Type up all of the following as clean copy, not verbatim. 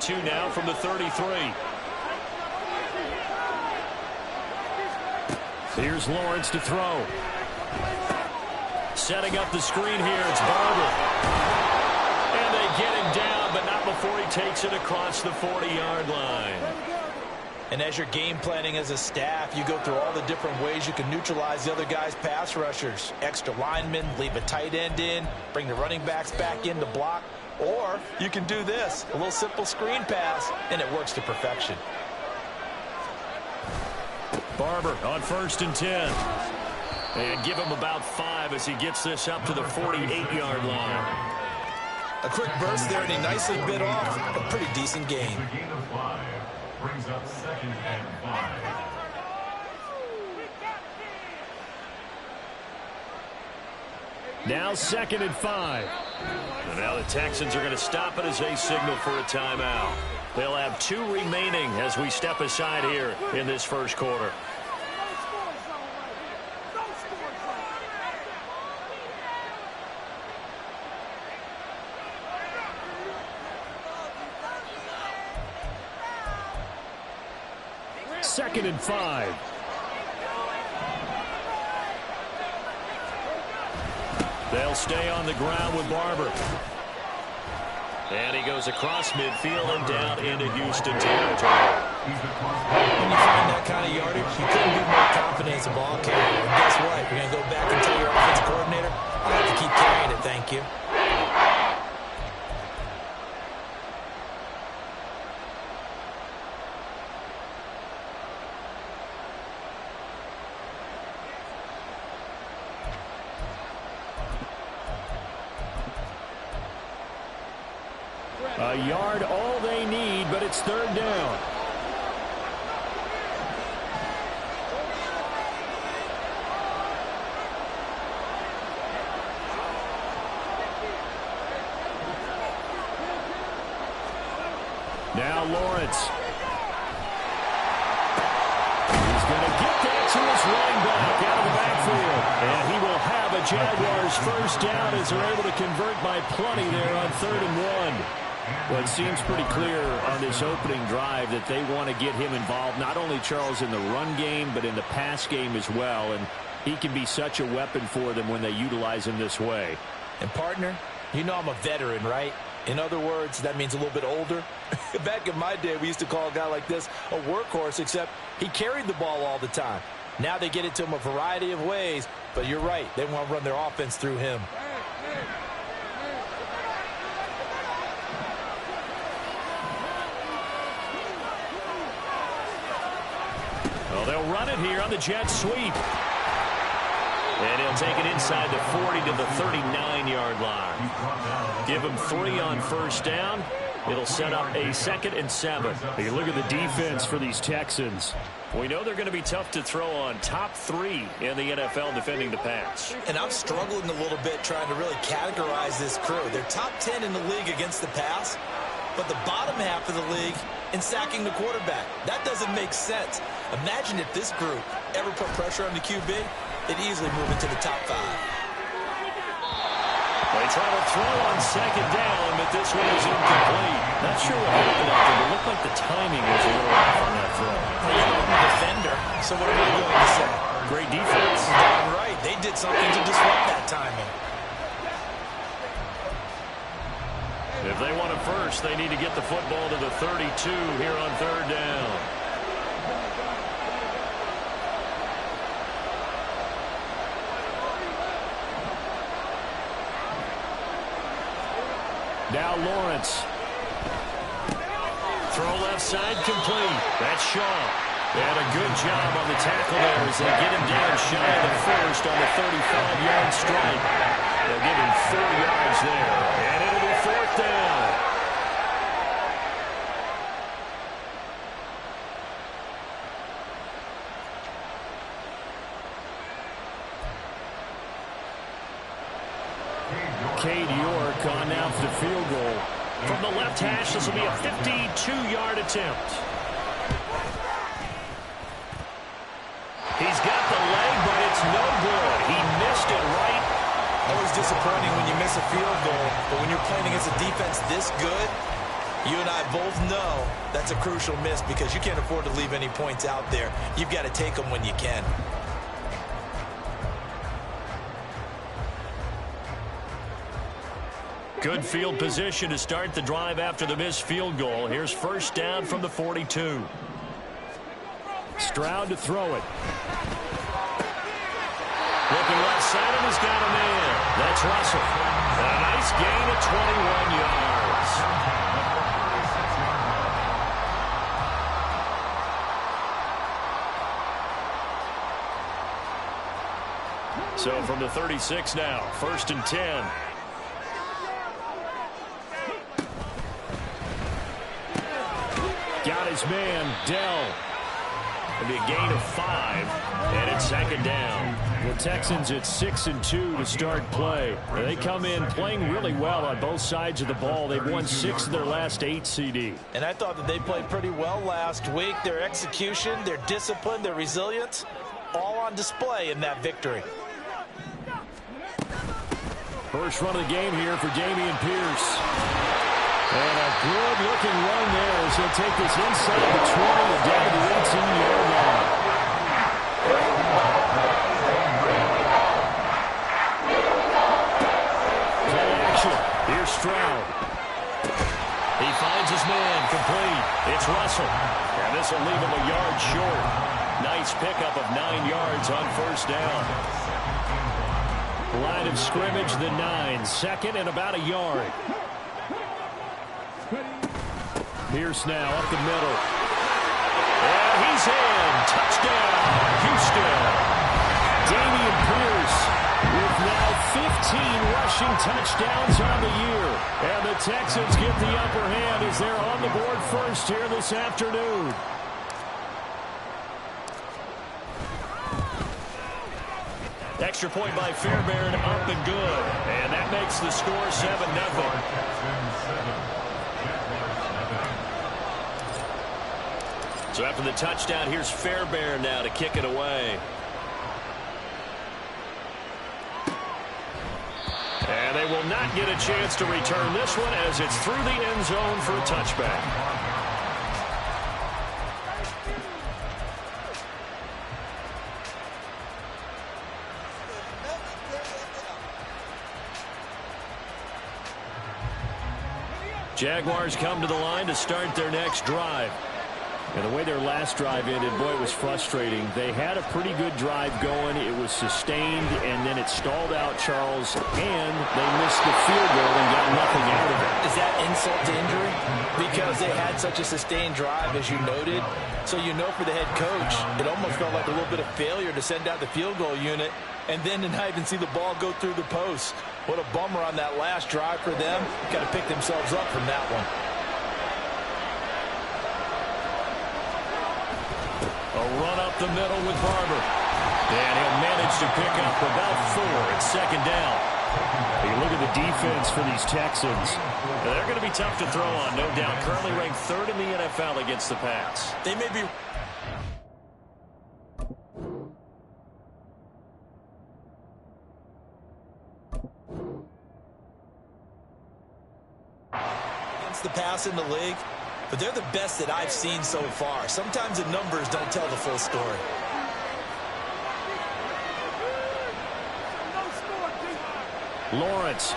and 2 now from the 33. Here's Lawrence to throw. Setting up the screen here, it's Barber. And they get him down, but not before he takes it across the 40-yard line. And as you're game planning as a staff, you go through all the different ways you can neutralize the other guy's pass rushers. Extra linemen, leave a tight end in, bring the running backs back in to block. Or you can do this, a little simple screen pass, and it works to perfection. Barber on 1st and 10. And give him about 5 as he gets this up to the 48-yard line. A quick burst there, and he nicely bit off a pretty decent gain. Brings up 2nd and 5. Now 2nd and 5. And now the Texans are going to stop it as they signal for a timeout. They'll have 2 remaining as we step aside here in this first quarter. Second and 5. They'll stay on the ground with Barber. And he goes across midfield and down into Houston territory. When you find that kind of yardage, you couldn't be more confident as a ball carrier. And guess what? You're going to go back and tell your offensive coordinator, I'll have to keep carrying it, thank you. A yard, all they need, but it's 3rd down. Now Lawrence. He's going to get that to his running back out of the backfield. And he will have a Jaguars 1st down as they're able to convert by plenty there on 3rd and 1. Well, it seems pretty clear on this opening drive that they want to get him involved, not only, Charles, in the run game, but in the pass game as well. And he can be such a weapon for them when they utilize him this way. And, partner, you know I'm a veteran, right? In other words, that means a little bit older. Back in my day, we used to call a guy like this a workhorse, except he carried the ball all the time. Now they get it to him a variety of ways, but you're right. They want to run their offense through him. Well, they'll run it here on the jet sweep. And he'll take it inside the 40 to the 39-yard line. Give him 3 on 1st down. It'll set up a 2nd and 7. You look at the defense for these Texans. We know they're going to be tough to throw on. Top 3 in the NFL defending the pass. And I'm struggling a little bit trying to really categorize this crew. They're top 10 in the league against the pass, but the bottom half of the league in sacking the quarterback. That doesn't make sense. Imagine if this group ever put pressure on the QB, they'd easily move into the top 5. They try to throw on 2nd down, but this one is incomplete. Not sure what happened out there, but it looked like the timing was a little off on that throw. I'm a defender, so what am I going to say? Great defense. Damn right. They did something to disrupt that timing. If they want it first, they need to get the football to the 32 here on 3rd down. Now Lawrence. Throw left side complete. That's Shaw. And a good job on the tackle there as they get him down shy of the 1st on the 35-yard strike. They'll give him 4 yards there. And it'll be 4th down. Cade York on now for the field goal. From the left hash, this will be a 52-yard attempt. He's got the leg, but it's no good. He missed it right. Always disappointing when you miss a field goal, but when you're playing against a defense this good, You and I both know that's a crucial miss because you can't afford to leave any points out there. You've got to take them when you can. Good field position to start the drive after the missed field goal. Here's first down from the 42. Stroud to throw it. Looking left side and he's got a man. That's Russell. A nice gain of 21 yards. So from the 36 now, first and 10. Got his man, Dell. It'll be a gain of 5, and it's second down. The Texans at 6-2 to start play. They come in playing really well on both sides of the ball. They've won 6 of their last 8 CD. And I thought that they played pretty well last week. Their execution, their discipline, their resilience, all on display in that victory. First run of the game here for Dameon Pierce. And a good-looking run there as he'll take this inside the 20 and down to the 18-yard line. Play action. Here's Stroud. He finds his man complete. It's Russell. And this will leave him a yard short. Nice pickup of 9 yards on first down. Line of scrimmage, the 9. Second and about a yard. Pierce now up the middle. And he's in. Touchdown, Houston. Dameon Pierce with now 15 rushing touchdowns on the year. And the Texans get the upper hand as they're on the board first here this afternoon. Extra point by Fairbairn, up and good. And that makes the score 7-0. So after the touchdown, here's Fairbairn now to kick it away. And they will not get a chance to return this one as it's through the end zone for a touchback. Jaguars come to the line to start their next drive. And the way their last drive ended, boy, it was frustrating. They had a pretty good drive going. It was sustained, and then it stalled out, Charles, and they missed the field goal and got nothing out of it. Is that insult to injury? Because they had such a sustained drive, as you noted. So you know for the head coach, it almost felt like a little bit of failure to send out the field goal unit and then to not even see the ball go through the post. What a bummer on that last drive for them. Got to pick themselves up from that one. A run up the middle with Barber. And he'll manage to pick up about 4 at second down. You look at the defense for these Texans. They're going to be tough to throw on, no doubt. Currently ranked 3rd in the NFL against the pass. They may be... against the pass in the league. But they're the best that I've seen so far. Sometimes the numbers don't tell the full story. Lawrence.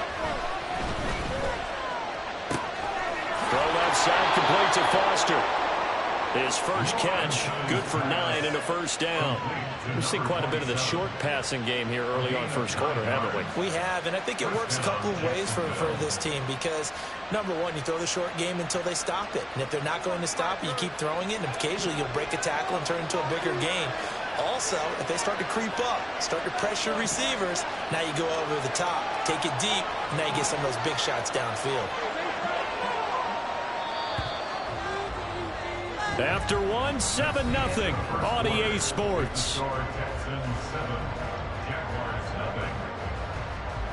Throw left side, complete to Foster. His first catch, good for 9 and a first down. We've seen quite a bit of the short passing game here early on first quarter, haven't we? We have, and I think it works a couple of ways for this team because, number one, you throw the short game until they stop it. And if they're not going to stop it, you keep throwing it, and occasionally you'll break a tackle and turn it into a bigger gain. Also, if they start to creep up, start to pressure receivers, now you go over the top, take it deep, and now you get some of those big shots downfield. After 1, 7-0 on EA Sports.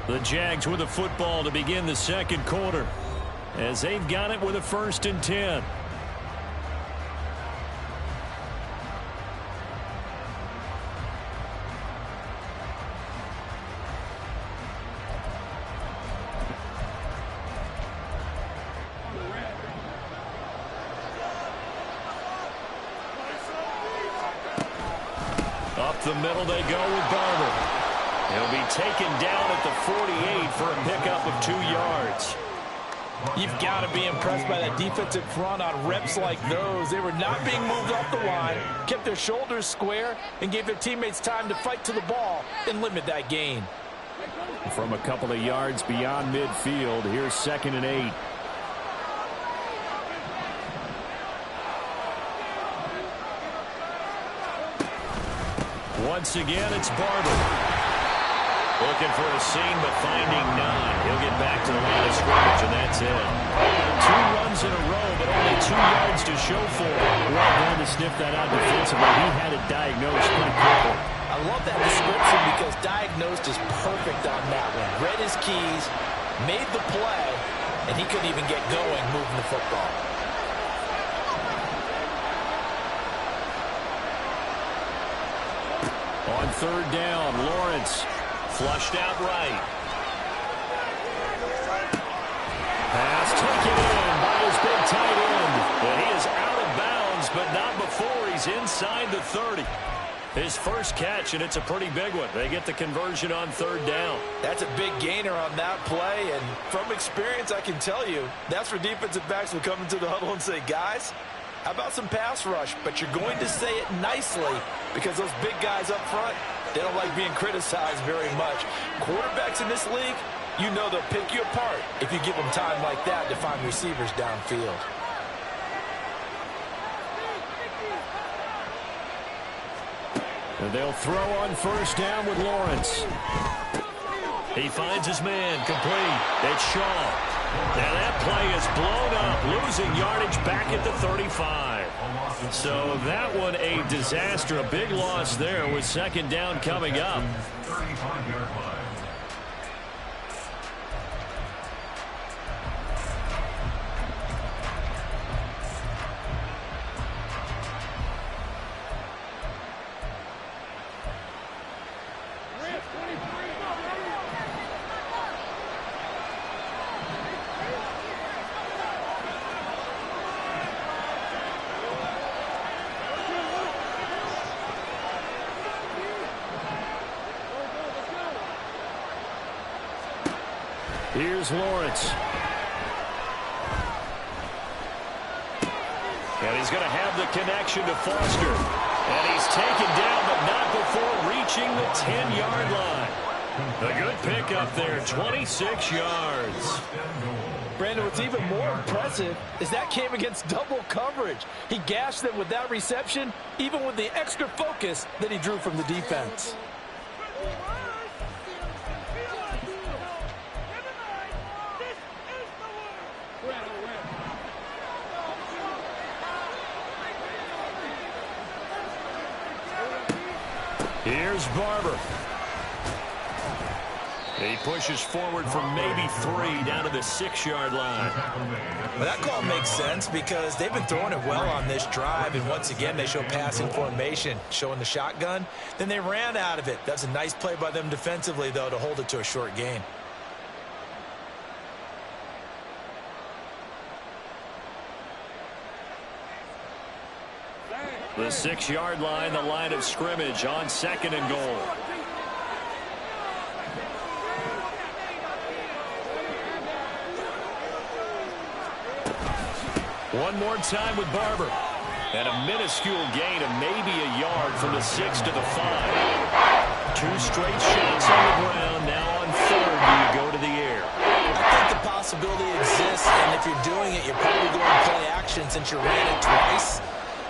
The Jags with the football to begin the second quarter as they've got it with a 1st and 10. Up the middle they go with Barber. He'll be taken down at the 48 for a pickup of 2 yards. You've got to be impressed by that defensive front on reps like those. They were not being moved off the line, kept their shoulders square, and gave their teammates time to fight to the ball and limit that gain. From a couple of yards beyond midfield, here's 2nd and 8. Once again, it's Barber. Looking for a seam, but finding none. He'll get back to the line of scrimmage, and that's it. 2 runs in a row, but only 2 yards to show for it. Well done to sniff that out defensively. He had it diagnosed pretty quickly. I love that description because diagnosed is perfect on that one. Read his keys, made the play, and he couldn't even get going moving the football. On 3rd down, Lawrence flushed out right. Pass taken in by his big tight end. And he is out of bounds, but not before he's inside the 30. His first catch, and it's a pretty big one. They get the conversion on 3rd down. That's a big gainer on that play, and from experience, I can tell you, that's where defensive backs will come into the huddle and say, guys, how about some pass rush? But you're going to say it nicely because those big guys up front, they don't like being criticized very much. Quarterbacks in this league, you know they'll pick you apart if you give them time like that to find receivers downfield. And they'll throw on 1st down with Lawrence. He finds his man complete. It's Shaw. And that play is blown up, losing yardage back at the 35. So that one a disaster, a big loss there with 2nd down coming up. 35-yard line. Here's Lawrence. And he's going to have the connection to Foster. And he's taken down, but not before reaching the 10-yard line. A good pickup there, 26 yards. Brandon, what's even more impressive is that came against double coverage. He gashed them with that reception, even with the extra focus that he drew from the defense. Here's Barber. He pushes forward for maybe 3 down to the 6-yard line. Well, that call makes sense because they've been throwing it well on this drive, and once again they show passing formation, showing the shotgun. Then they ran out of it. That's a nice play by them defensively, though, to hold it to a short gain. The 6-yard line, the line of scrimmage on 2nd and goal. One more time with Barber. And a minuscule gain of maybe a yard from the 6 to the 5. 2 straight shots on the ground. Now on 3rd, do you go to the air? I think the possibility exists, and if you're doing it, you're probably going to play action since you ran it twice.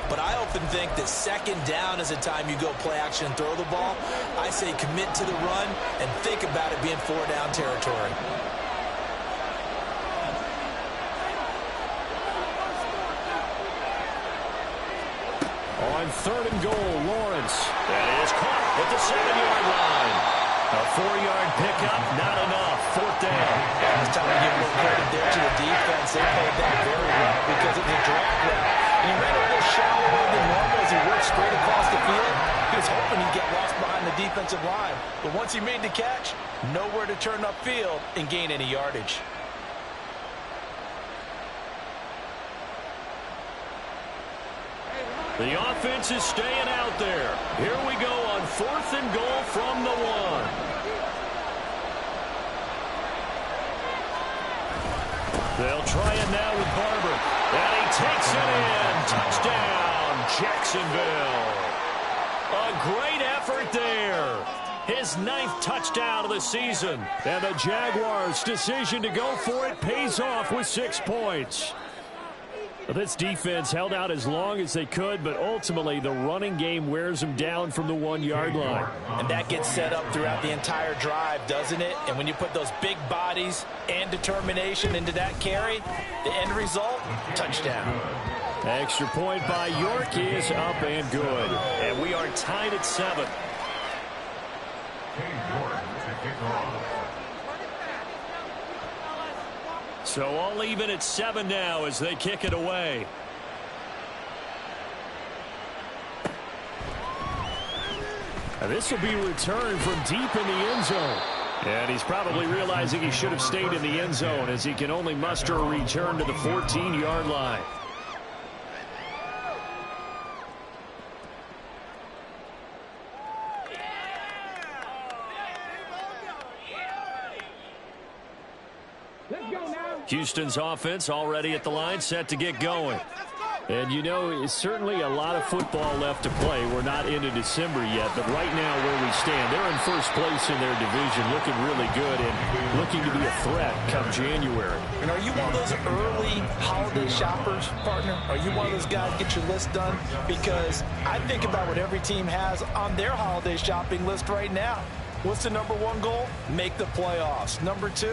But I often think that 2nd down is a time you go play action and throw the ball. I say commit to the run and think about it being 4-down territory. On 3rd and goal, Lawrence. That is caught at the 7-yard line. A 4-yard pickup, not enough. 4th down. Yeah, it's time to give a little credit there to the defense. They played that very well because it was a drag route. And he ran a little shallower than normal as he worked straight across the field. He was hoping he'd get lost behind the defensive line. But once he made the catch, nowhere to turn upfield and gain any yardage. The offense is staying out there. Here we go on 4th and goal from the 1. They'll try it now with Barber. And he takes it in. Touchdown, Jacksonville. A great effort there. His 9th touchdown of the season. And the Jaguars' decision to go for it pays off with 6 points. This defense held out as long as they could, but ultimately the running game wears them down from the 1-yard line. And that gets set up throughout the entire drive, doesn't it? And when you put those big bodies and determination into that carry, the end result, touchdown. Extra point by York is up and good. And we are tied at 7. So all even at 7 now as they kick it away. And this will be returned from deep in the end zone. And he's probably realizing he should have stayed in the end zone as he can only muster a return to the 14-yard line. Houston's offense already at the line, set to get going. And, you know, it's certainly a lot of football left to play. We're not into December yet, but right now where we stand, they're in first place in their division, looking really good and looking to be a threat come January. And are you one of those early holiday shoppers, partner? Are you one of those guys get your list done? Because I think about what every team has on their holiday shopping list right now. What's the number 1 goal? Make the playoffs. Number 2?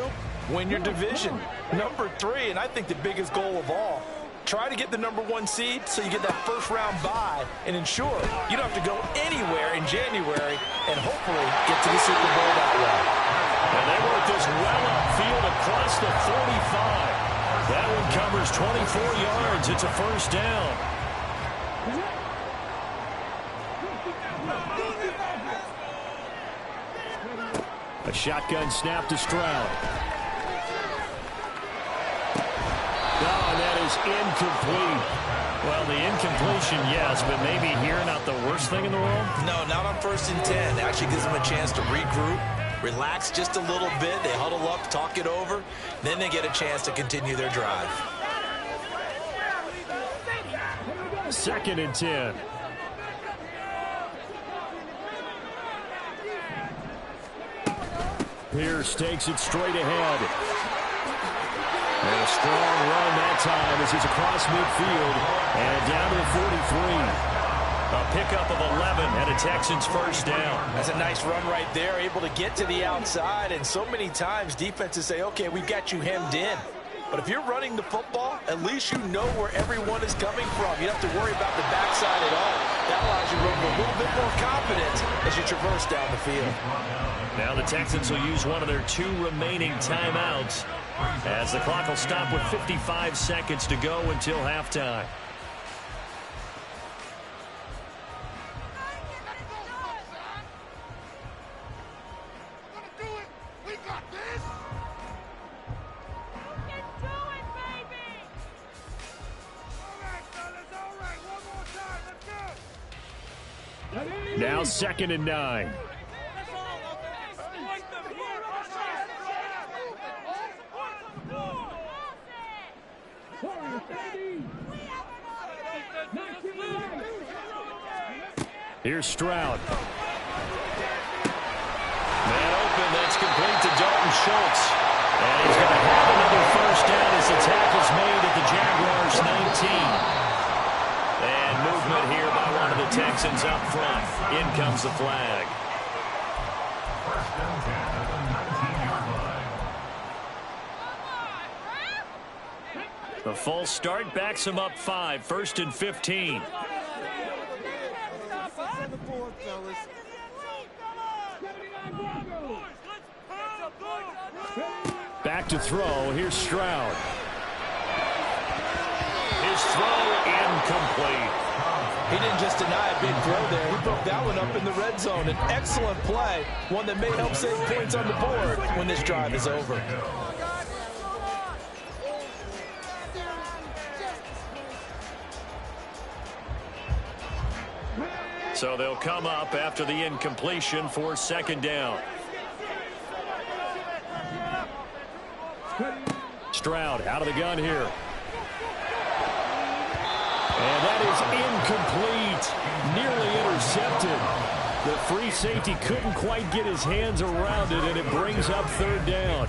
Win your division. Number 3, and I think the biggest goal of all, try to get the number 1 seed so you get that first-round bye and ensure you don't have to go anywhere in January and hopefully get to the Super Bowl that way. And they work this well upfield across the 45. That one covers 24 yards. It's a first down. A shotgun snap to Stroud. That is incomplete. Well, the incompletion, yes, but maybe here not the worst thing in the world? No, not on 1st and 10. It actually gives them a chance to regroup, relax just a little bit. They huddle up, talk it over. Then they get a chance to continue their drive. 2nd and 10. Pierce takes it straight ahead. And a strong run that time as he's across midfield and down to the 43. A pickup of 11 and a Texans first down. That's a nice run right there, able to get to the outside. And so many times defenses say, okay, we've got you hemmed in. But if you're running the football, at least you know where everyone is coming from. You don't have to worry about the backside at all. That allows you to run with a little bit more confidence as you traverse down the field. Now the Texans will use one of their 2 remaining timeouts as the clock will stop with 55 seconds to go until halftime. Now 2nd and 9. Here's Stroud. Man open, that's complete to Dalton Schultz. And he's going to have another first down as the tackle's made at the Jaguars' 19. And movement here by one of the Texans up front. In comes the flag. The false start backs him up 5, 1st and 15. Back to throw. Here's Stroud. His throw incomplete. He didn't just deny a big throw there. He broke that one up in the red zone. An excellent play. One that may help save points on the board when this drive is over. So they'll come up after the incompletion for second down. Stroud out of the gun here. And that is incomplete. Nearly intercepted. The free safety couldn't quite get his hands around it, and it brings up third down.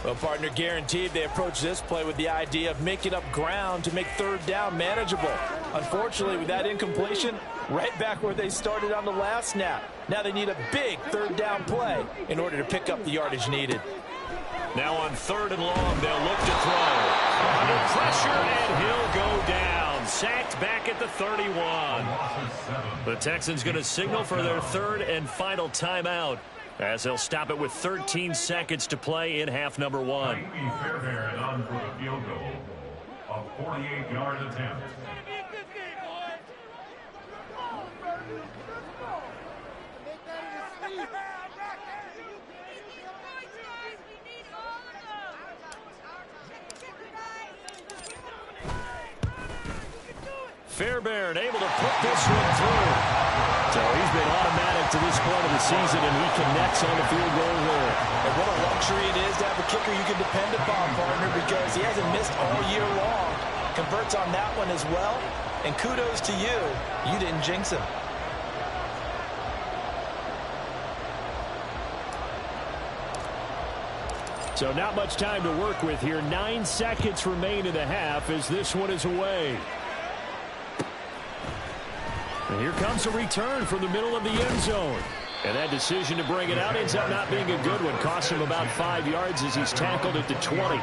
Well, partner, guaranteed they approach this play with the idea of making up ground to make third down manageable. Unfortunately, with that incompletion, right back where they started on the last snap. Now they need a big third down play in order to pick up the yardage needed. Now on third and long, they'll look to throw. Under pressure, and he'll go down. Sacked back at the 31. The Texans going to signal for their third and final timeout, as they'll stop it with 13 seconds to play in half number one. Fairbairn on for a field goal, a 48-yard attempt. Fairbairn able to put this one through. So he's been automatic to this point of the season, and he connects on the field goal there. And what a luxury it is to have a kicker you can depend upon, partner, because he hasn't missed all year long. Converts on that one as well. And kudos to you. You didn't jinx him. So not much time to work with here. 9 seconds remain in the half as this one is away. And here comes a return from the middle of the end zone. And that decision to bring it out ends up not being a good one. Costs him about 5 yards as he's tackled at the 20.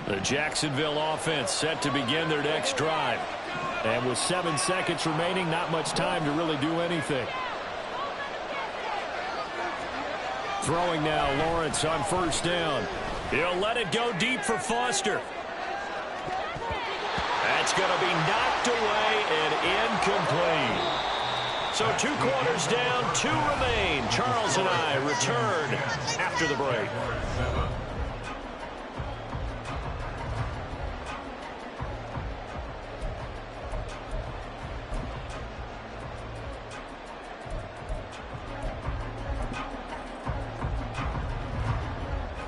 The Jacksonville offense set to begin their next drive. And with 7 seconds remaining, not much time to really do anything. Throwing now, Lawrence on first down. He'll let it go deep for Foster. That's going to be knocked away and incomplete. So 2 quarters down, 2 remain. Charles and I return after the break.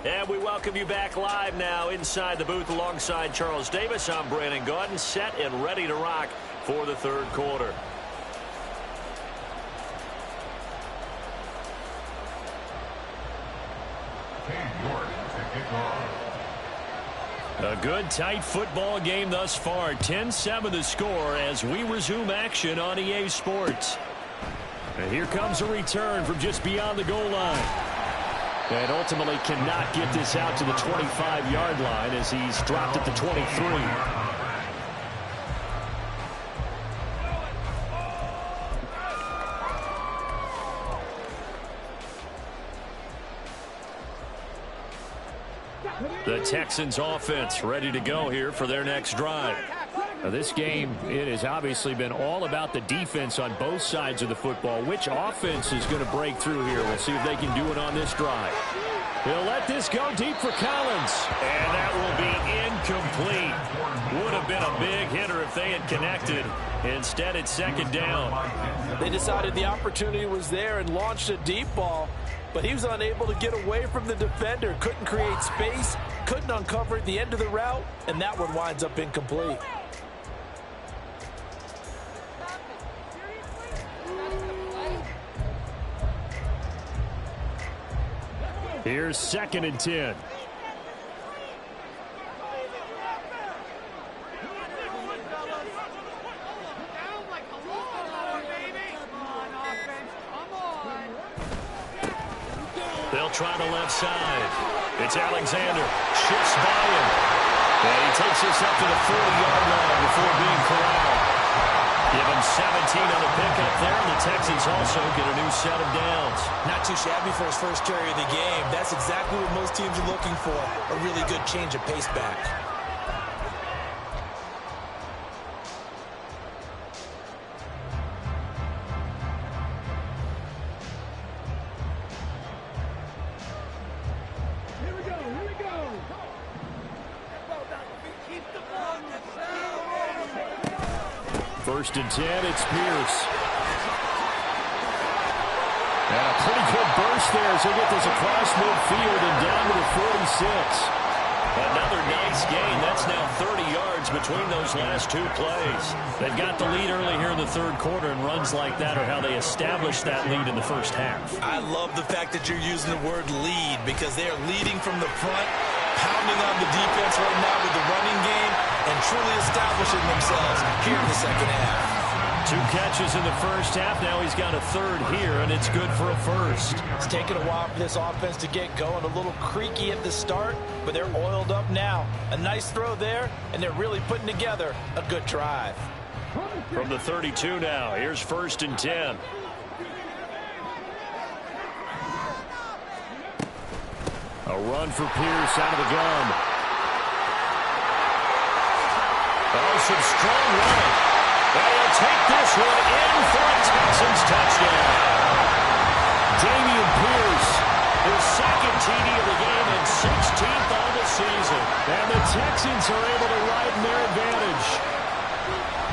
And we welcome you back live now inside the booth alongside Charles Davis. I'm Brandon Gaudin, set and ready to rock for the third quarter. A good, tight football game thus far. 10-7 the score as we resume action on EA Sports. And here comes a return from just beyond the goal line. And ultimately cannot get this out to the 25-yard line as he's dropped at the 23. The Texans offense ready to go here for their next drive. Now this game, it has obviously been all about the defense on both sides of the football. Which offense is going to break through here? We'll see if they can do it on this drive. He'll let this go deep for Collins. And that will be incomplete. Would have been a big hitter if they had connected. Instead, it's second down. They decided the opportunity was there and launched a deep ball, but he was unable to get away from the defender. Couldn't create space, couldn't uncover the end of the route, and that one winds up incomplete. Here's 2nd and 10. They'll try the left side. It's Alexander. Shifts by him. And he takes this up to the 40-yard line before being corralled. Give him 17 on the pickup there, and the Texans also get a new set of downs. Not too shabby for his first carry of the game. That's exactly what most teams are looking for, a really good change of pace back. First and 10, it's Pierce. And a pretty good burst there as they get this across midfield and down to the 46. Another nice gain. That's now 30 yards between those last two plays. They've got the lead early here in the third quarter, and runs like that are how they established that lead in the first half. I love the fact that you're using the word lead because they are leading from the front, pounding on the defense right now with the running game, and truly establishing themselves here in the second half. 2 catches in the first half. Now he's got a third here, and it's good for a first. It's taken a while for this offense to get going. A little creaky at the start, but they're oiled up now. A nice throw there, and they're really putting together a good drive. From the 32 now, here's first and 10. A run for Pierce out of the gun. Oh, some strong running. They'll take this one in for a Texans touchdown. Dameon Pierce, his second TD of the game and 16th on the season. And the Texans are able to widen their advantage.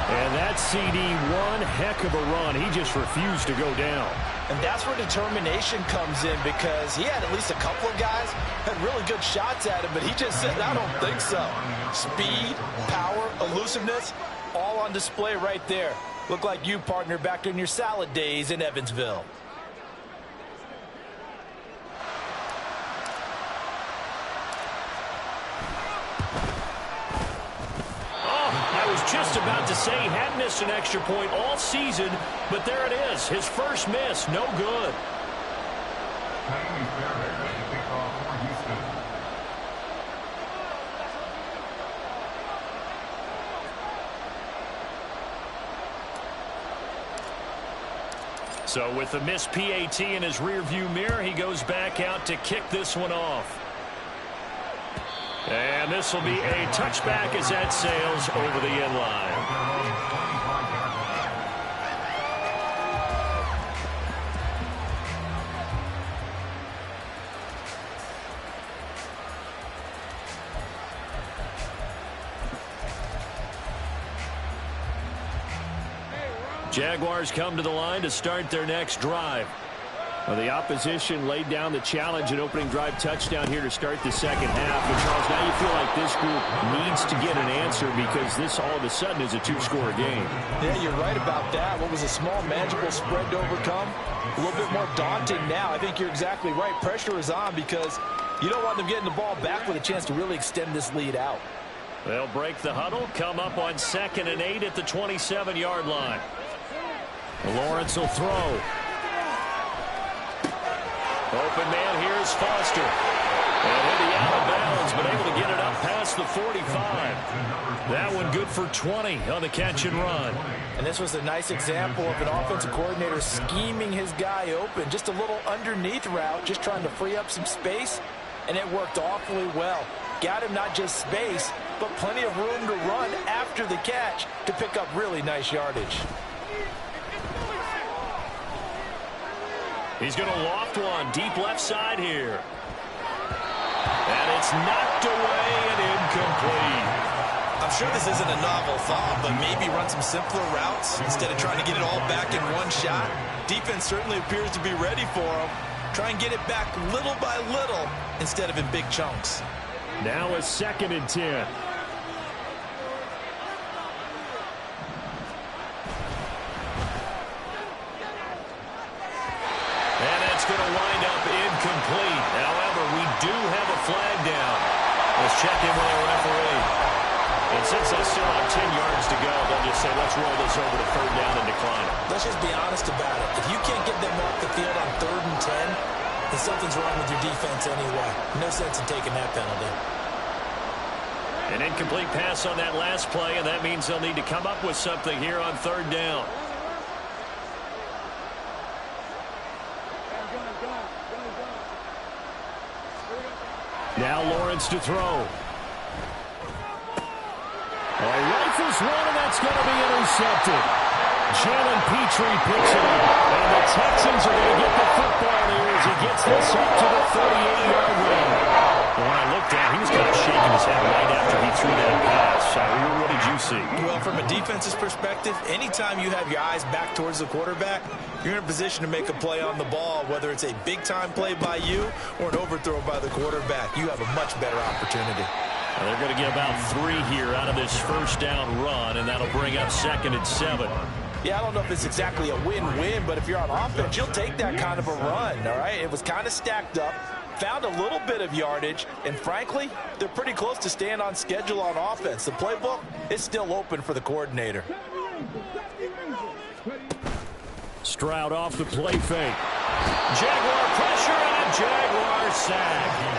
And that CD, one heck of a run. He just refused to go down. And that's where determination comes in, because he had at least a couple of guys had really good shots at him, but he just said, I don't think so. Speed, power, elusiveness, all on display right there. Look like you, partner, back in your salad days in Evansville. Just about to say he had missed an extra point all season, but there it is. His first miss, no good. So with the missed PAT in his rearview mirror, he goes back out to kick this one off. And this will be a touchback as that sails over the end line. Jaguars come to the line to start their next drive. Well, the opposition laid down the challenge and opening drive touchdown here to start the second half. And Charles, now you feel like this group needs to get an answer because this all of a sudden is a 2-score game. Yeah, you're right about that. What was a small magical spread to overcome? A little bit more daunting now. I think you're exactly right. Pressure is on because you don't want them getting the ball back with a chance to really extend this lead out. They'll break the huddle, come up on 2nd and 8 at the 27-yard line. Lawrence will throw. Open man here is Foster. And he'll be out of bounds, but able to get it up past the 45. That one good for 20 on the catch and run. And this was a nice example of an offensive coordinator scheming his guy open. Just a little underneath route, just trying to free up some space, and it worked awfully well. Got him not just space, but plenty of room to run after the catch to pick up really nice yardage. He's going to loft one deep left side here. And it's knocked away and incomplete. I'm sure this isn't a novel thought, but maybe run some simpler routes instead of trying to get it all back in one shot. Defense certainly appears to be ready for him. Try and get it back little by little instead of in big chunks. Now a 2nd and 10. Going to wind up incomplete. However, we do have a flag down. Let's check in with our referee. And since they still have 10 yards to go, they'll just say, let's roll this over to 3rd down and decline it. Let's just be honest about it. If you can't get them off the field on 3rd and 10, then something's wrong with your defense anyway. No sense in taking that penalty. An incomplete pass on that last play, and that means they'll need to come up with something here on third down. Now Lawrence to throw. Rifles one, and that's going to be intercepted. Jalen Petrie picks it up, and the Texans are going to get the football here as he gets this up to the 38-yard line. When I looked at him, he was kind of shaking his head right after he threw that pass. What did you see? Well, from a defense's perspective, anytime you have your eyes back towards the quarterback, you're in a position to make a play on the ball, whether it's a big-time play by you or an overthrow by the quarterback. You have a much better opportunity. Well, they're going to get about 3 here out of this first down run, and that'll bring up 2nd and 7. Yeah, I don't know if it's exactly a win-win, but if you're on offense, you'll take that kind of a run, all right? It was kind of stacked up, found a little bit of yardage, and frankly, they're pretty close to staying on schedule on offense. The playbook is still open for the coordinator. Stroud off the play fake. Jaguar pressure and a Jaguar sack.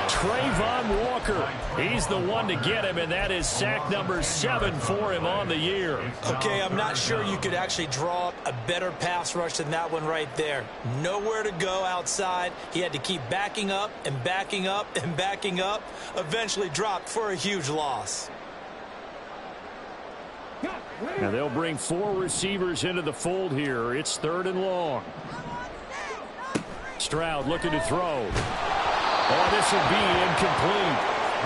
Trayvon Walker, he's the one to get him, and that is sack number 7 for him on the year. Okay, I'm not sure you could actually draw up a better pass rush than that one right there. Nowhere to go outside. He had to keep backing up and backing up and backing up. Eventually dropped for a huge loss. Now they'll bring 4 receivers into the fold here. It's 3rd and long. Stroud looking to throw. Oh, this will be incomplete.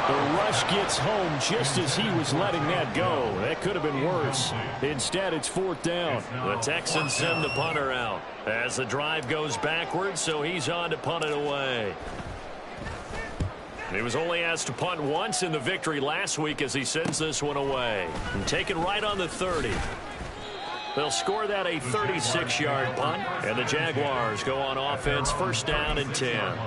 The rush gets home just as he was letting that go. That could have been worse. Instead, it's 4th down. The Texans send the punter out as the drive goes backwards, so he's on to punt it away. He was only asked to punt once in the victory last week as he sends this one away. And take it right on the 30. They'll score that a 36-yard punt, and the Jaguars go on offense, 1st down and 10.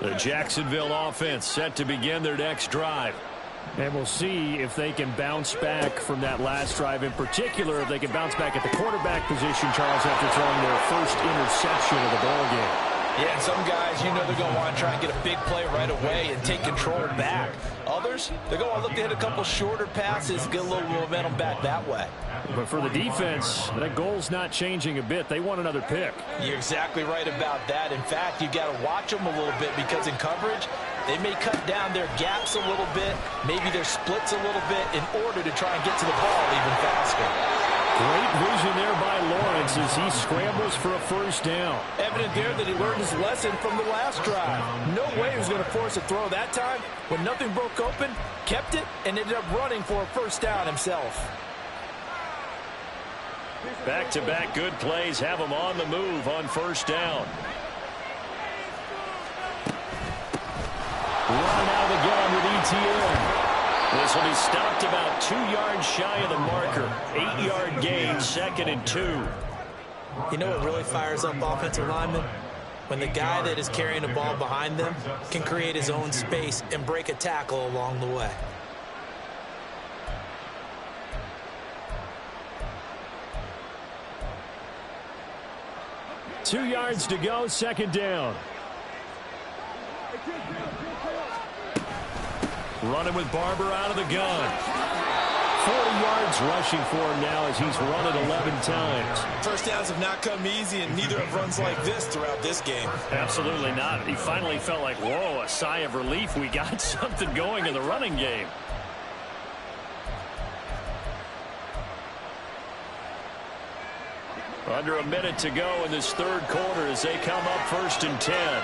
The Jacksonville offense set to begin their next drive. And we'll see if they can bounce back from that last drive. In particular, if they can bounce back at the quarterback position, Charles, after throwing their first interception of the ball game. Yeah, and some guys, you know they're going to want to try and get a big play right away and take control back. Others, they're going to look to hit a couple shorter passes, get a little momentum back that way. But for the defense, that goal's not changing a bit. They want another pick. You're exactly right about that. In fact, you got to watch them a little bit because in coverage, they may cut down their gaps a little bit, maybe their splits a little bit in order to try and get to the ball even faster. Great vision there by Lawrence as he scrambles for a 1st down. Evident there that he learned his lesson from the last drive. No way he was going to force a throw that time. When nothing broke open, kept it, and ended up running for a 1st down himself. Back-to-back good plays have him on the move on 1st down. Run out of the gun with ETN. This will be stopped about 2 yards shy of the marker. 8-yard gain, 2nd and 2. You know what really fires up offensive linemen? When the guy that is carrying the ball behind them can create his own space and break a tackle along the way. Two yards to go, 2nd down. Running with Barber out of the gun. 40 yards rushing for him now as he's run it 11 times. 1st downs have not come easy, and neither have runs like this throughout this game. Absolutely not. He finally felt like, whoa, a sigh of relief. We got something going in the running game. Under a minute to go in this 3rd quarter as they come up 1st and 10.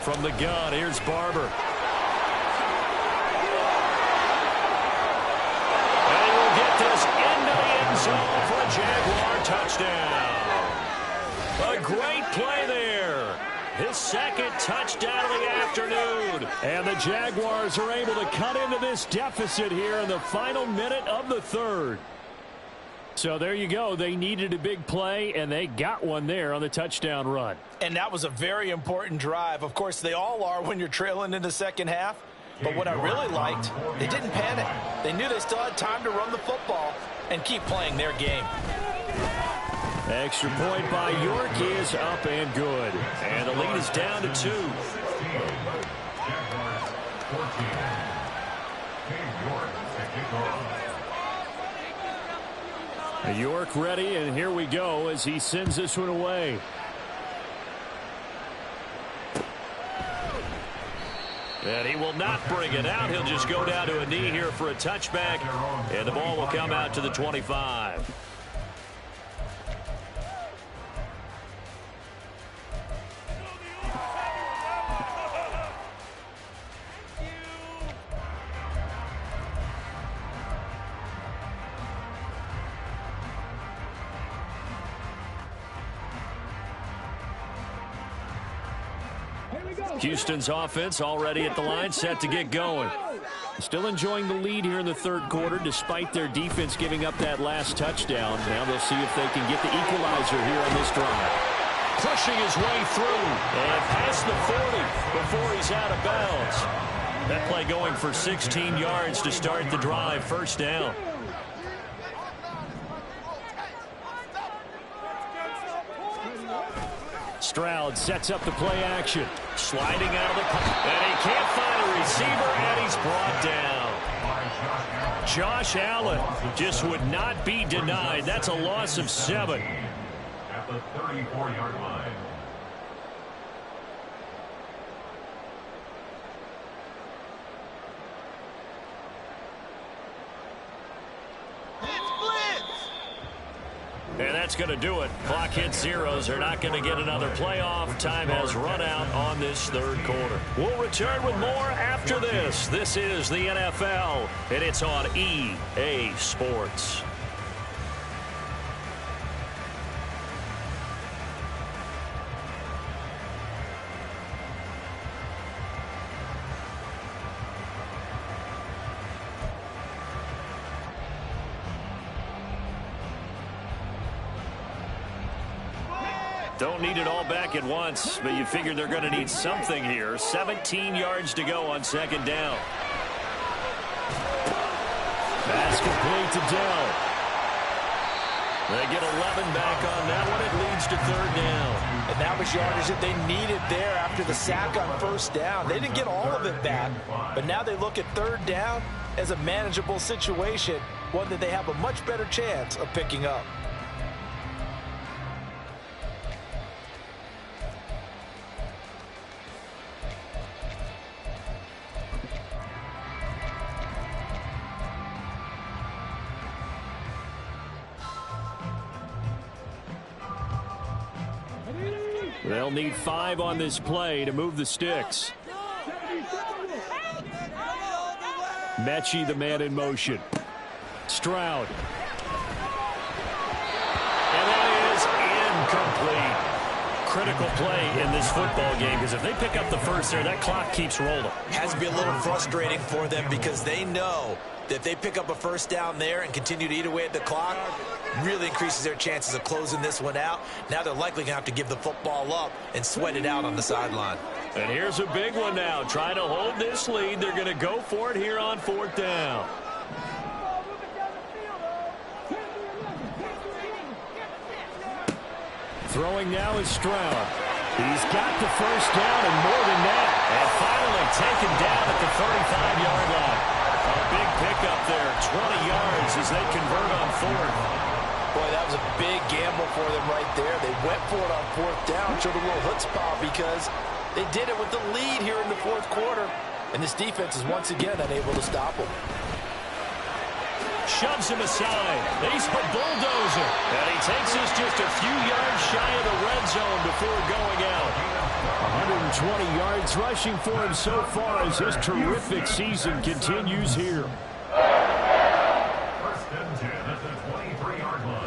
From the gun, here's Barber. And he will get this into the end zone for a Jaguar touchdown. A great play there. His 2nd touchdown of the afternoon. And the Jaguars are able to cut into this deficit here in the final minute of the 3rd. So there you go. They needed a big play, and they got one there on the touchdown run. And that was a very important drive. Of course, they all are when you're trailing in the second half. But what I really liked, they didn't panic. They knew they still had time to run the football and keep playing their game. Extra point by York is up and good. And the lead is down to 2. York ready, and here we go as he sends this one away. And he will not bring it out. He'll just go down to a knee here for a touchback, and the ball will come out to the 25. Houston's offense already at the line, set to get going. Still enjoying the lead here in the third quarter, despite their defense giving up that last touchdown. Now they'll see if they can get the equalizer here on this drive. Pushing his way through and past the 40 before he's out of bounds. That play going for 16 yards to start the drive, first down. Stroud sets up the play action. Sliding out of the pocket. And he can't find a receiver, and he's brought down. Josh Allen just would not be denied. That's a loss of 7. At the 34-yard line. And that's going to do it. Clock hits zeros. They're not going to get another playoff. Time has run out on this third quarter. We'll return with more after this. This is the NFL, and it's on EA Sports. Don't need it all back at once, but you figure they're going to need something here. 17 yards to go on second down. Pass complete to Dell. They get 11 back on that one. It leads to third down. And that was yardage that they needed there after the sack on first down. They didn't get all of it back, but now they look at third down as a manageable situation, one that they have a much better chance of picking up. They'll need 5 on this play to move the sticks. Mechie, the man in motion. Stroud. And that is incomplete. Critical play in this football game, because if they pick up the first there, that clock keeps rolling. Has to be a little frustrating for them because they know that if they pick up a first down there and continue to eat away at the clock, really increases their chances of closing this one out. Now they're likely going to have to give the football up and sweat it out on the sideline. And here's a big one now. Trying to hold this lead. They're going to go for it here on fourth down. Throwing now is Stroud. He's got the first down and more than that. And finally taken down at the 35-yard line. A big pickup there, 20 yards as they convert on fourth. Boy, that was a big gamble for them right there. They went for it on fourth down, showed a little chutzpah because they did it with the lead here in the fourth quarter. And this defense is once again unable to stop them. Shoves him aside. He's a bulldozer. And he takes us just a few yards shy of the red zone before going out. 120 yards rushing for him so far as his terrific season continues here. First and 10 at the 23-yard line.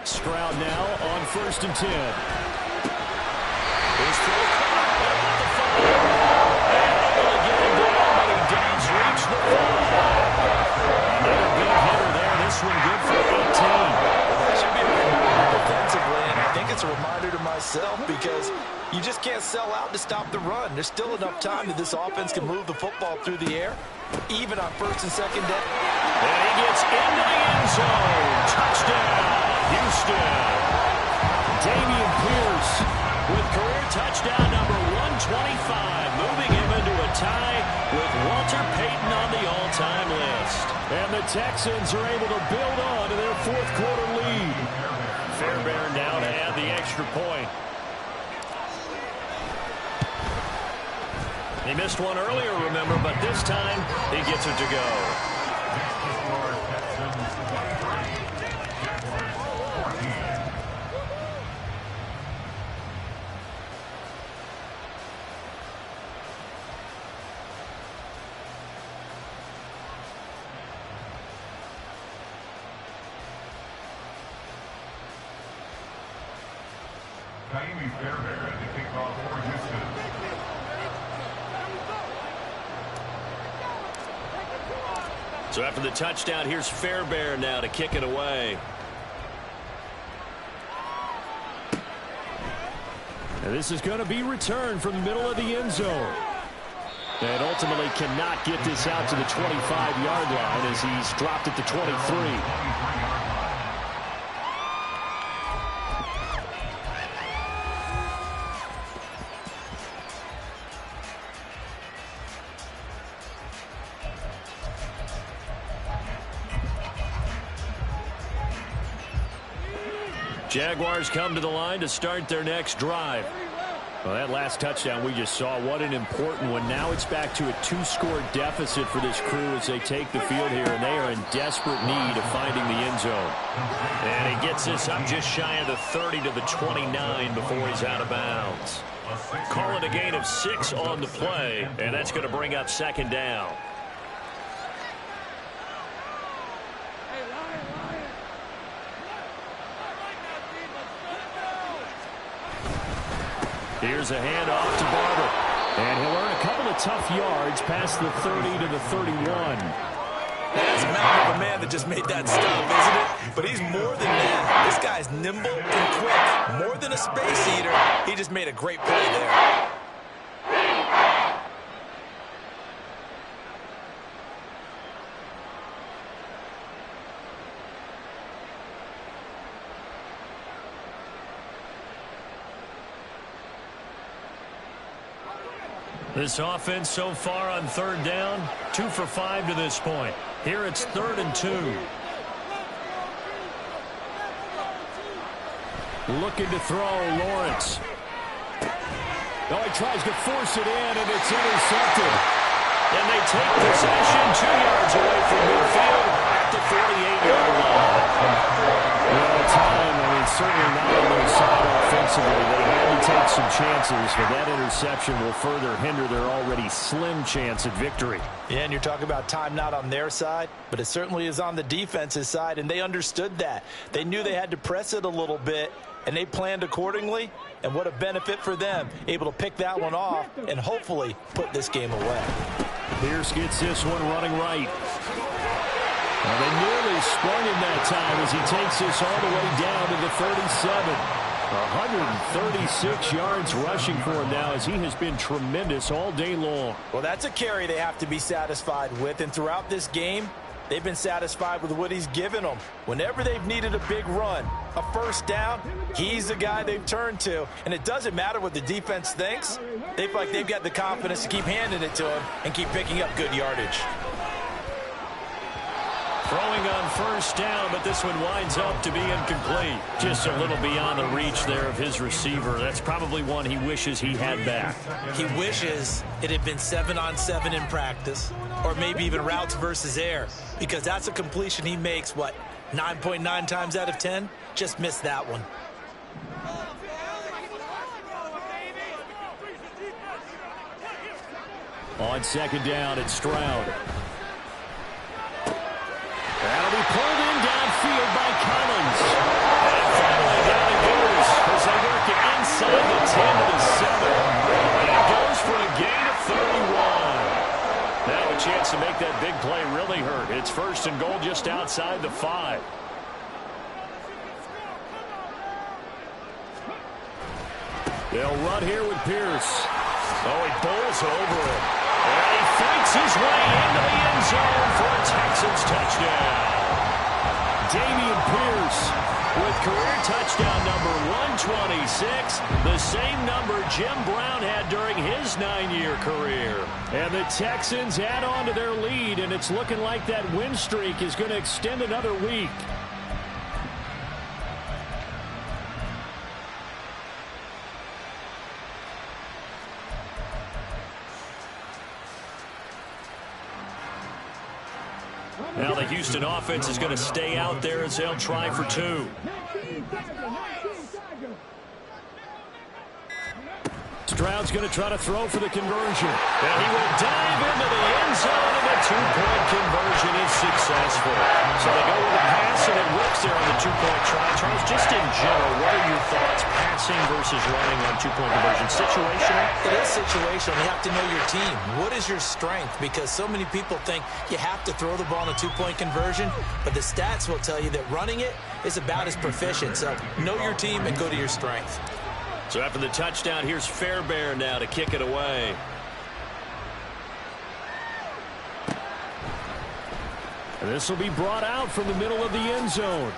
Stroud now on 1st and 10. His throw caught at the 5. And able to get him down, but he does reach the 5. Another big hitter there. This one good for 18. That should be a reminder defensively, and I think it's a reminder to myself because you just can't sell out to stop the run. There's still enough time that this offense can move the football through the air, even on 1st and 2nd down. And he gets into the end zone. Touchdown, Houston. Dameon Pierce with career touchdown number 125, moving him into a tie with Walter Payton on the all-time list. And the Texans are able to build on to their 4th quarter lead. Fairbairn now to add the extra point. He missed one earlier, remember, but this time he gets it to go. Fairbairn at the kickoff for Houston. So after the touchdown, here's Fairbairn now to kick it away. And this is going to be returned from the middle of the end zone. And ultimately cannot get this out to the 25-yard line as he's dropped at the 23. Jaguars come to the line to start their next drive. Well, that last touchdown we just saw, what an important one. Now it's back to a 2-score deficit for this crew as they take the field here, and they are in desperate need of finding the end zone. And he gets this up just shy of the 30 to the 29 before he's out of bounds. Call it a gain of 6 on the play, and that's going to bring up 2nd down. Here's a handoff to Barber. And he'll earn a couple of tough yards past the 30 to the 31. That's a mountain of a man that just made that stop, isn't it? But he's more than that. This guy's nimble and quick. More than a space eater. He just made a great play there. This offense so far on 3rd down, 2 for 5 to this point. Here it's 3rd and 2. Looking to throw, Lawrence. Oh, he tries to force it in, and it's intercepted. And they take possession 2 yards away from midfield at the 48-yard line. Well, time, certainly not on their side offensively. They had to take some chances, but that interception will further hinder their already slim chance at victory. Yeah, and you're talking about time not on their side, but it certainly is on the defense's side, and they understood that. They knew they had to press it a little bit, and they planned accordingly, and what a benefit for them, able to pick that one off and hopefully put this game away. Pierce gets this one running right. Well, they nearly sprung him that time as he takes this all the way down to the 37. 136 yards rushing for him now as he has been tremendous all day long. Well, that's a carry they have to be satisfied with, and throughout this game, they've been satisfied with what he's given them. Whenever they've needed a big run, a 1st down, he's the guy they've turned to. And it doesn't matter what the defense thinks. They feel like they've got the confidence to keep handing it to him and keep picking up good yardage. Throwing on 1st down, but this one winds up to be incomplete. Just a little beyond the reach there of his receiver. That's probably one he wishes he had back. He wishes it had been 7-on-7 in practice, or maybe even routes versus air, because that's a completion he makes, 9.9 times out of 10? Just missed that one. On 2nd down, it's Stroud. That'll be pulled in downfield by Collins. And like that big play really hurt. It's 1st and goal just outside the 5. They'll run here with Pierce. Oh, he bowls over it. And he fights his way into the end zone for a Texans touchdown. Dameon Pierce with career touchdown number 126, the same number Jim Brown had during his 9-year career. And the Texans add on to their lead, and it's looking like that win streak is going to extend another week. Now the Houston offense is going to stay out there as they'll try for 2. Stroud's going to try to throw for the conversion. And he will dive into the end zone, and the 2-point conversion is successful. So they go with a pass, and it works there on the 2-point try. Charles, just in general, what are your thoughts, passing versus running on 2-point conversion? Situational? It is situational. You have to know your team. What is your strength? Because so many people think you have to throw the ball in a 2-point conversion, but the stats will tell you that running it is about as proficient. So know your team and go to your strength. So after the touchdown, here's Fairbairn now to kick it away. And this will be brought out from the middle of the end zone.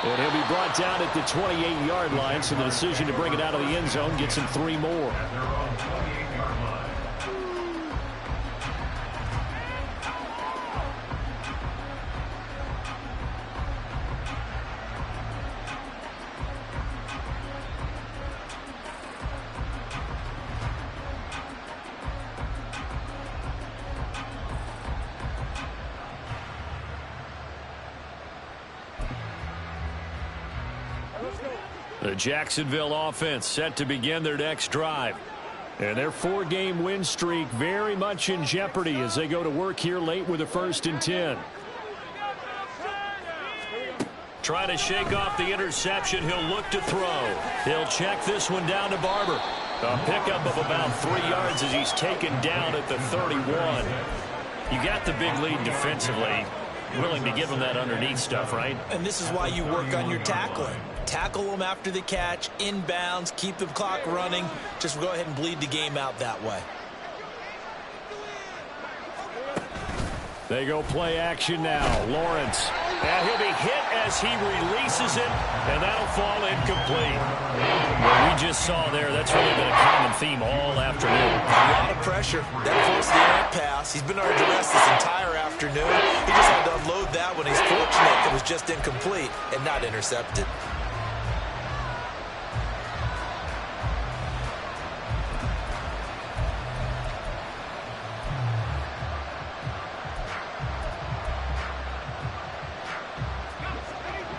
And he'll be brought down at the 28-yard line, so the decision to bring it out of the end zone gets him 3 more. The Jacksonville offense set to begin their next drive. And their 4-game win streak very much in jeopardy as they go to work here late with a 1st and 10. Trying to shake off the interception. He'll look to throw. He'll check this one down to Barber. A pickup of about 3 yards as he's taken down at the 31. You got the big lead defensively. Willing to give him that underneath stuff, right? And this is why you work on your tackling. Tackle them after the catch, inbounds, keep the clock running. Just go ahead and bleed the game out that way. They go play action now. Lawrence. And he'll be hit as he releases it, and that'll fall incomplete. What we just saw there, that's really been a common theme all afternoon. A lot of pressure. That forced the errant pass. He's been under duress this entire afternoon. He just had to unload that when he's fortunate it was just incomplete and not intercepted.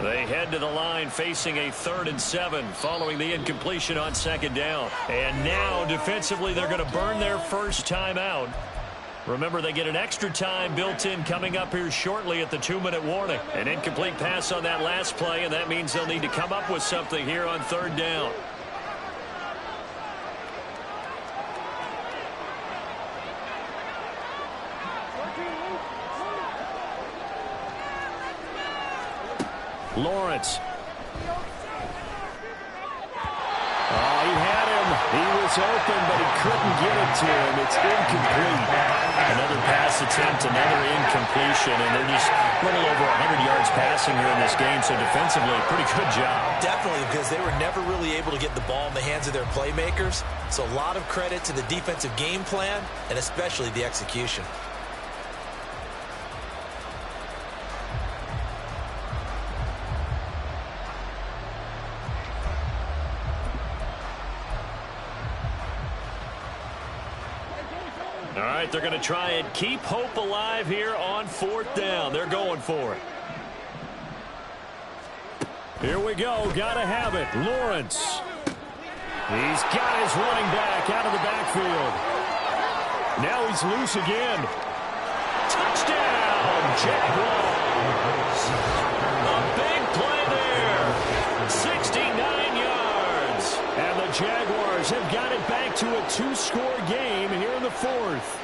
They head to the line facing a 3rd and 7 following the incompletion on 2nd down. And now defensively they're going to burn their first time out. Remember, they get an extra time built in coming up here shortly at the 2-minute warning. An incomplete pass on that last play, and that means they'll need to come up with something here on 3rd down. Lawrence. Oh, he had him. He was open, but he couldn't get it to him. It's incomplete. Another pass attempt, another incompletion, and they're just a little over 100 yards passing here in this game, so defensively, pretty good job. Definitely, because they were never really able to get the ball in the hands of their playmakers. So a lot of credit to the defensive game plan, and especially the execution. All right, they're going to try and keep hope alive here on 4th down. They're going for it. Here we go. Got to have it. Lawrence. He's got his running back out of the backfield. Now he's loose again. Touchdown, Jaguars. A big play there. 69 yards. And the Jaguars have got it back to a 2-score game here in the fourth.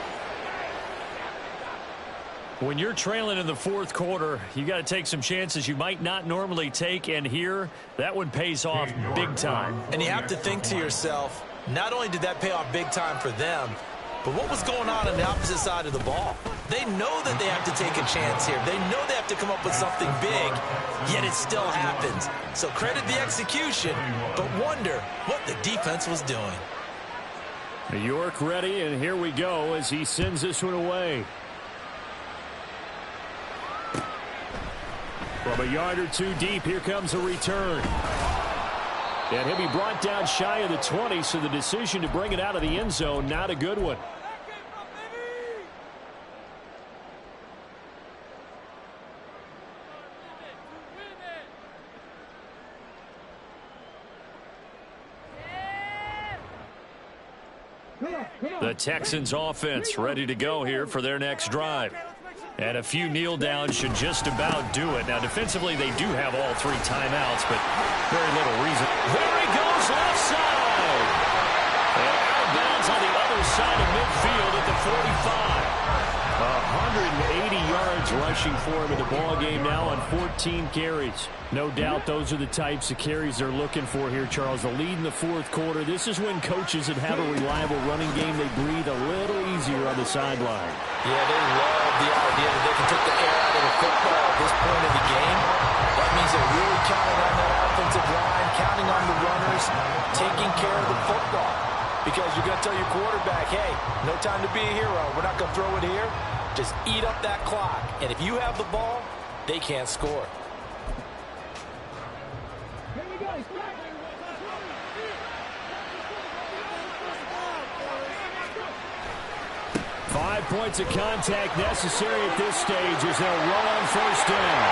When you're trailing in the fourth quarter, you got to take some chances you might not normally take, and here, that one pays off big time. And you have to think to yourself, not only did that pay off big time for them, but what was going on the opposite side of the ball? They know that they have to take a chance here. They know they have to come up with something big, yet it still happens. So credit the execution, but wonder what the defense was doing. New York ready, and here we go as he sends this one away. From a yard or two deep, here comes a return. And he'll be brought down shy of the 20, so the decision to bring it out of the end zone, not a good one. The Texans offense ready to go here for their next drive. And a few kneel downs should just about do it. Now, defensively, they do have all three timeouts, but very little reason. There he goes, left side. And out of bounds on the other side of midfield at the 45. 180 yards rushing for him in the ball game now on 14 carries. No doubt those are the types of carries they're looking for here, Charles. The lead in the fourth quarter. This is when coaches that have a reliable running game, they breathe a little easier on the sideline. Yeah, they love the idea that they can take the air out of the football at this point of the game. That means they're really counting on that offensive line, counting on the runners, taking care of the football. Because you're going to tell your quarterback, hey, no time to be a hero. We're not going to throw it here. Just eat up that clock. And if you have the ball, they can't score. 5 points of contact necessary at this stage as they'll run on first down.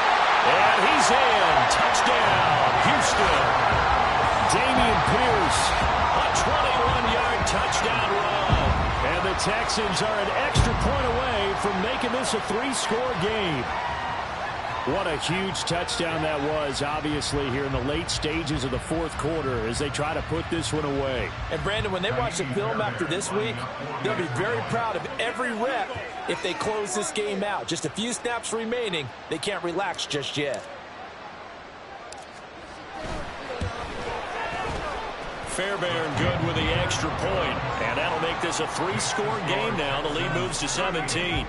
And he's in. Touchdown, Houston. Damian Pierce, a 21-yard touchdown run. And the Texans are an extra point away from making this a 3-score game. What a huge touchdown that was, obviously, here in the late stages of the fourth quarter as they try to put this one away. And, Brandon, when they watch the film after this week, they'll be very proud of every rep if they close this game out. Just a few snaps remaining. They can't relax just yet. Fairbairn good with the extra point, and that'll make this a 3-score game now. The lead moves to 17.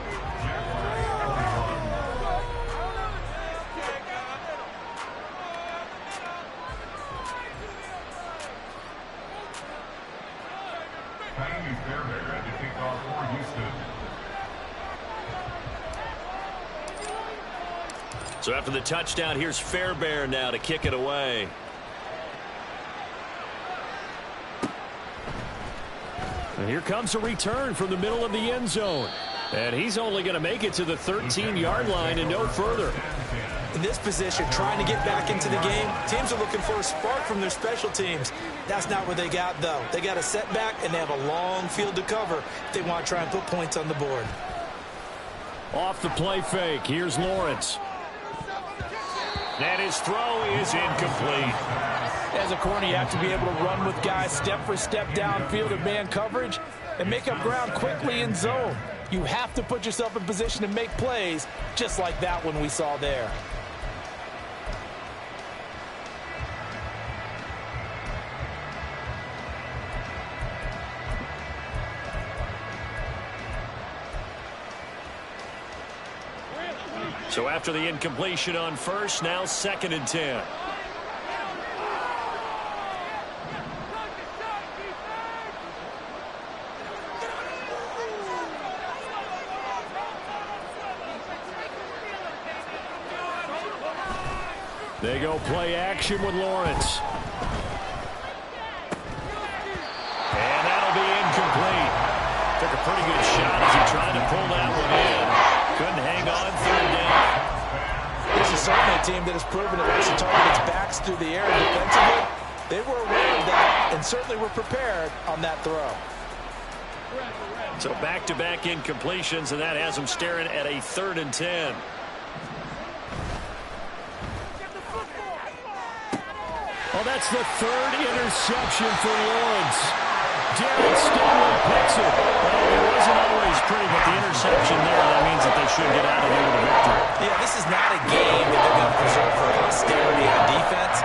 So after the touchdown, here's Fairbairn now to kick it away. And here comes a return from the middle of the end zone. And he's only going to make it to the 13-yard line and no further. In this position, trying to get back into the game, teams are looking for a spark from their special teams. That's not what they got, though. They got a setback, and they have a long field to cover if they want to try and put points on the board. Off the play fake, here's Lawrence. And his throw is incomplete. As a corner, you have to be able to run with guys step for step downfield in man coverage and make up ground quickly in zone. You have to put yourself in position to make plays, just like that one we saw there. So after the incompletion on first, now 2nd and 10. They go play action with Lawrence. And that'll be incomplete. Took a pretty good shot as he tried to pull that one in. Couldn't hang on, 3rd down. This is certainly a team that has proven it likes to target its backs through the air defensively. They were aware of that and certainly were prepared on that throw. So back-to-back incompletions, and that has them staring at a 3rd and 10. Well, that's the 3rd interception for Lawrence. Darren Stingley picks it. Well, it wasn't always pretty, but the interception there, that means that they should get out of there with a victory. Yeah, this is not a game that they're going to preserve for posterity on defense,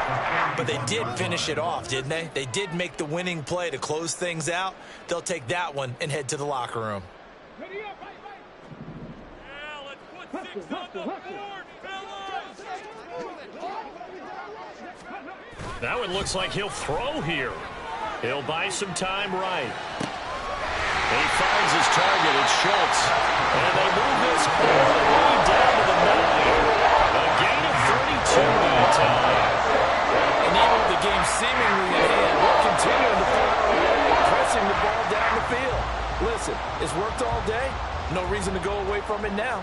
but they did finish it off, didn't they? They did make the winning play to close things out. They'll take that one and head to the locker room. That one looks like he'll throw here. He'll buy some time right. He finds his target. It's Schultz. And they move this all the way down to the 9. A gain of 32 that time. And even with the game seemingly in hand, they're continuing to find a way, pressing the ball down the field. Listen, it's worked all day. No reason to go away from it now.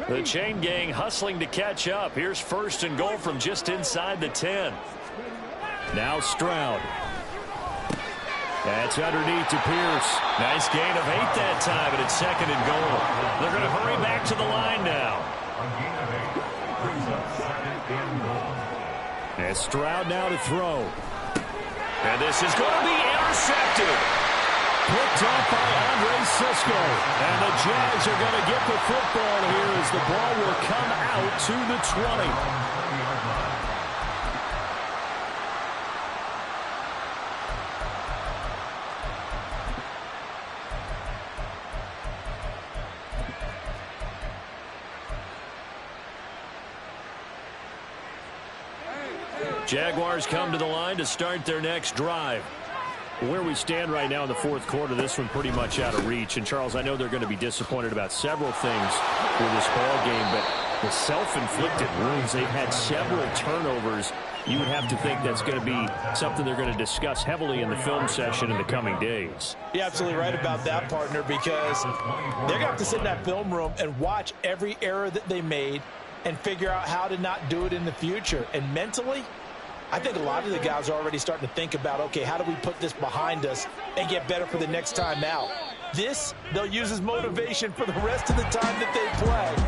The chain gang hustling to catch up. Here's first and goal from just inside the 10. Now Stroud. That's underneath to Pierce. Nice gain of 8 that time, and it's second and goal. They're going to hurry back to the line now. And Stroud now to throw. And this is going to be intercepted. Picked up by Andre Sisco. And the Jags are going to get the football here as the ball will come out to the 20. Jaguars come to the line to start their next drive. Where we stand right now in the fourth quarter, this one pretty much out of reach. And, Charles, I know they're going to be disappointed about several things with this ball game, but the self-inflicted wounds, they've had several turnovers. You would have to think that's going to be something they're going to discuss heavily in the film session in the coming days. You're absolutely right about that, partner, because they're going to have to sit in that film room and watch every error that they made and figure out how to not do it in the future. And mentally, I think a lot of the guys are already starting to think about, okay, how do we put this behind us and get better for the next time out? This, they'll use as motivation for the rest of the time that they play.